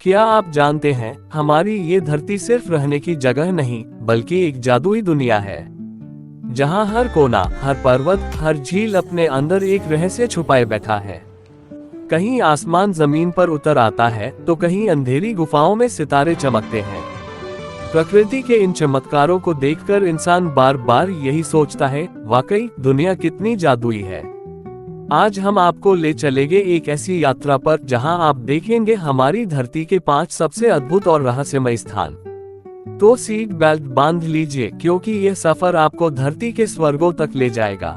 क्या आप जानते हैं, हमारी ये धरती सिर्फ रहने की जगह नहीं, बल्कि एक जादुई दुनिया है, जहाँ हर कोना, हर पर्वत, हर झील अपने अंदर एक रहस्य छुपाए बैठा है। कहीं आसमान जमीन पर उतर आता है, तो कहीं अंधेरी गुफाओं में सितारे चमकते हैं। प्रकृति के इन चमत्कारों को देखकर इंसान बार बार यही सोचता है, वाकई दुनिया कितनी जादुई है। आज हम आपको ले चलेंगे एक ऐसी यात्रा पर जहां आप देखेंगे हमारी धरती के 5 सबसे अद्भुत और रहस्यमय स्थान। तो सीट बेल्ट बांध लीजिए, क्योंकि यह सफर आपको धरती के स्वर्गों तक ले जाएगा।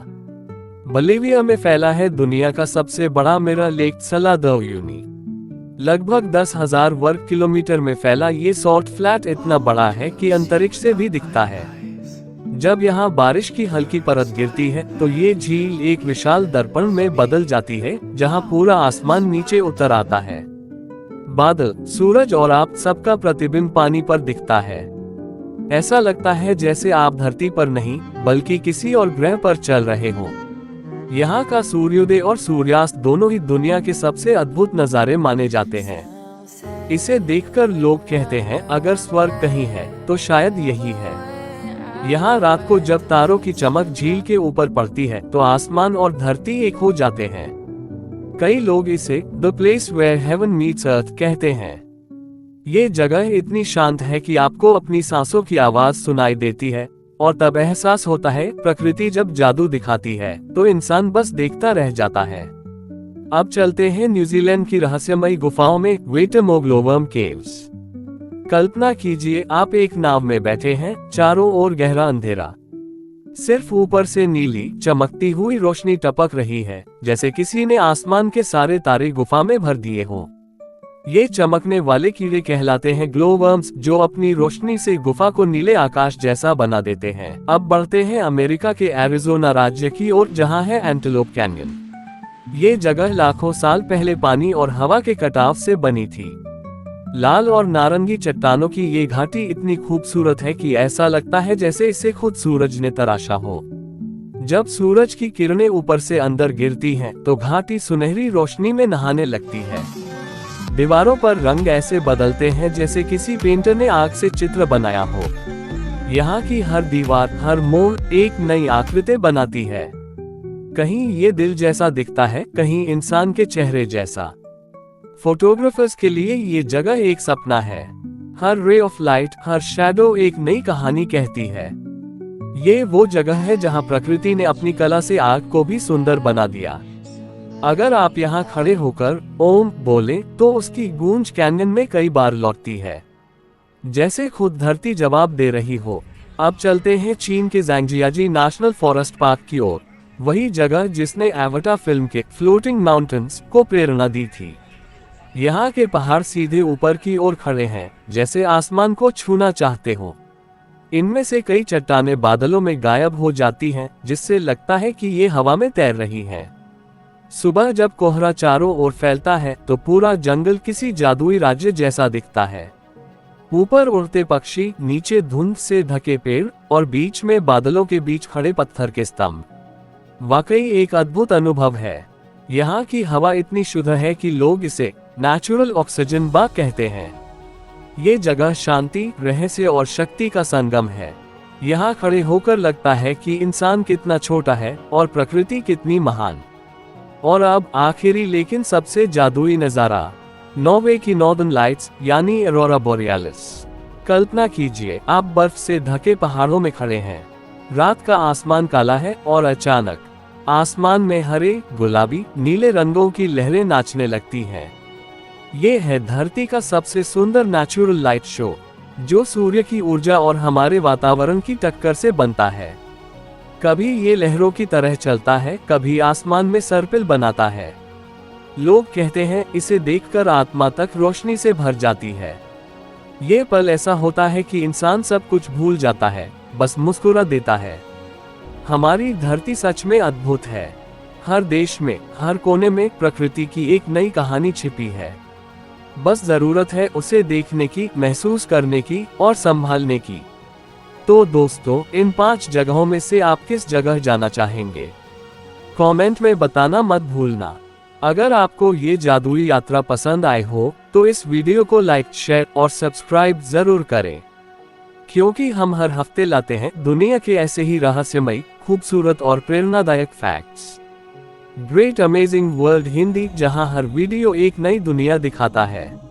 बोलिविया में फैला है दुनिया का सबसे बड़ा मिरर लेक सला द उयुनी। लगभग 10,000 वर्ग किलोमीटर में फैला ये सॉल्ट फ्लैट इतना बड़ा है कि अंतरिक्ष से भी दिखता है। जब यहाँ बारिश की हल्की परत गिरती है, तो ये झील एक विशाल दर्पण में बदल जाती है, जहाँ पूरा आसमान नीचे उतर आता है। बादल, सूरज और आप सबका प्रतिबिंब पानी पर दिखता है। ऐसा लगता है जैसे आप धरती पर नहीं, बल्कि किसी और ग्रह पर चल रहे हो। यहाँ का सूर्योदय और सूर्यास्त दोनों ही दुनिया के सबसे अद्भुत नज़ारे माने जाते हैं। इसे देखकर लोग कहते हैं, अगर स्वर्ग कहीं है, तो शायद यही है। यहाँ रात को जब तारों की चमक झील के ऊपर पड़ती है, तो आसमान और धरती एक हो जाते हैं। कई लोग इसे the place where heaven meets earth कहते हैं। ये जगह इतनी शांत है कि आपको अपनी सांसों की आवाज सुनाई देती है, और तब एहसास होता है, प्रकृति जब जादू दिखाती है, तो इंसान बस देखता रह जाता है। अब चलते हैं न्यूजीलैंड की रहस्यमयी गुफाओं में, वेटरमोग्लोवर्म केव्स। कल्पना कीजिए, आप एक नाव में बैठे हैं, चारों ओर गहरा अंधेरा। सिर्फ ऊपर से नीली चमकती हुई रोशनी टपक रही है, जैसे किसी ने आसमान के सारे तारे गुफा में भर दिए हों। ये चमकने वाले कीड़े कहलाते हैं ग्लोवर्म्स, जो अपनी रोशनी से गुफा को नीले आकाश जैसा बना देते हैं। अब बढ़ते हैं अमेरिका के एरिजोना राज्य की ओर, जहां है एंटेलोप कैन्यन। ये जगह लाखों साल पहले पानी और हवा के कटाव से बनी थी। लाल और नारंगी चट्टानों की ये घाटी इतनी खूबसूरत है कि ऐसा लगता है जैसे इसे खुद सूरज ने तराशा हो। जब सूरज की किरणें ऊपर से अंदर गिरती हैं, तो घाटी सुनहरी रोशनी में नहाने लगती है। दीवारों पर रंग ऐसे बदलते हैं जैसे किसी पेंटर ने आग से चित्र बनाया हो। यहाँ की हर दीवार, हर मोड़ एक नई आकृति बनाती है। कहीं ये दिल जैसा दिखता है, कहीं इंसान के चेहरे जैसा। फोटोग्राफर्स के लिए ये जगह एक सपना है। हर ray of light, her shadow एक नई कहानी कहती है। ये वो जगह है जहां प्रकृति ने अपनी कला से आग को भी सुंदर बना दिया। अगर आप यहाँ खड़े होकर ओम बोले, तो उसकी गूंज कैन्यन में कई बार लौटती है, जैसे खुद धरती जवाब दे रही हो। अब चलते हैं चीन के ज़ांगजियाजी नेशनल फॉरेस्ट पार्क की ओर, वही जगह जिसने एवाटार फिल्म के फ्लोटिंग माउंटेन्स को प्रेरणा दी थी। यहाँ के पहाड़ सीधे ऊपर की ओर खड़े हैं, जैसे आसमान को छूना चाहते हो। इनमें से कई चट्टानें बादलों में गायब हो जाती हैं, जिससे लगता है कि ये हवा में तैर रही हैं। सुबह जब कोहरा चारों ओर फैलता है, तो पूरा जंगल किसी जादुई राज्य जैसा दिखता है। ऊपर उड़ते पक्षी, नीचे धुंध से ढके पेड़, और बीच में बादलों के बीच खड़े पत्थर के स्तंभ। वाकई एक अद्भुत अनुभव है। यहाँ की हवा इतनी शुद्ध है कि लोग इसे नेचुरल ऑक्सीजन बाग कहते हैं। ये जगह शांति, रहस्य और शक्ति का संगम है। यहाँ खड़े होकर लगता है कि इंसान कितना छोटा है और प्रकृति कितनी महान। और अब आखिरी लेकिन सबसे जादुई नज़ारा, नॉर्वे की नॉर्दर्न लाइट्स यानी ऑरोरा बोरियालिस। कल्पना कीजिए, आप बर्फ से ढके पहाड़ों में खड़े हैं। रात का आसमान काला है, और अचानक आसमान में हरे, गुलाबी, नीले रंगों की लहरें नाचने लगती हैं। ये है धरती का सबसे सुंदर नेचुरल लाइट शो, जो सूर्य की ऊर्जा और हमारे वातावरण की टक्कर से बनता है। कभी ये लहरों की तरह चलता है, कभी आसमान में सर्पिल बनाता है। लोग कहते हैं, इसे देखकर आत्मा तक रोशनी से भर जाती है। ये पल ऐसा होता है कि इंसान सब कुछ भूल जाता है, बस मुस्कुरा देता है। हमारी धरती सच में अद्भुत है। हर देश में, हर कोने में प्रकृति की एक नई कहानी छिपी है। बस जरूरत है उसे देखने की, महसूस करने की और संभालने की। तो दोस्तों, इन 5 जगहों में से आप किस जगह जाना चाहेंगे? कमेंट में बताना मत भूलना। अगर आपको ये जादुई यात्रा पसंद आए हो तो इस वीडियो को लाइक, शेयर और सब्सक्राइब जरूर करें, क्योंकि हम हर हफ्ते लाते हैं दुनिया के ऐसे ही रहस्यमयी, खूबसूरत और प्रेरणादायक facts. Great amazing world Hindi, जहां हर वीडियो एक नई दुनिया दिखाता है।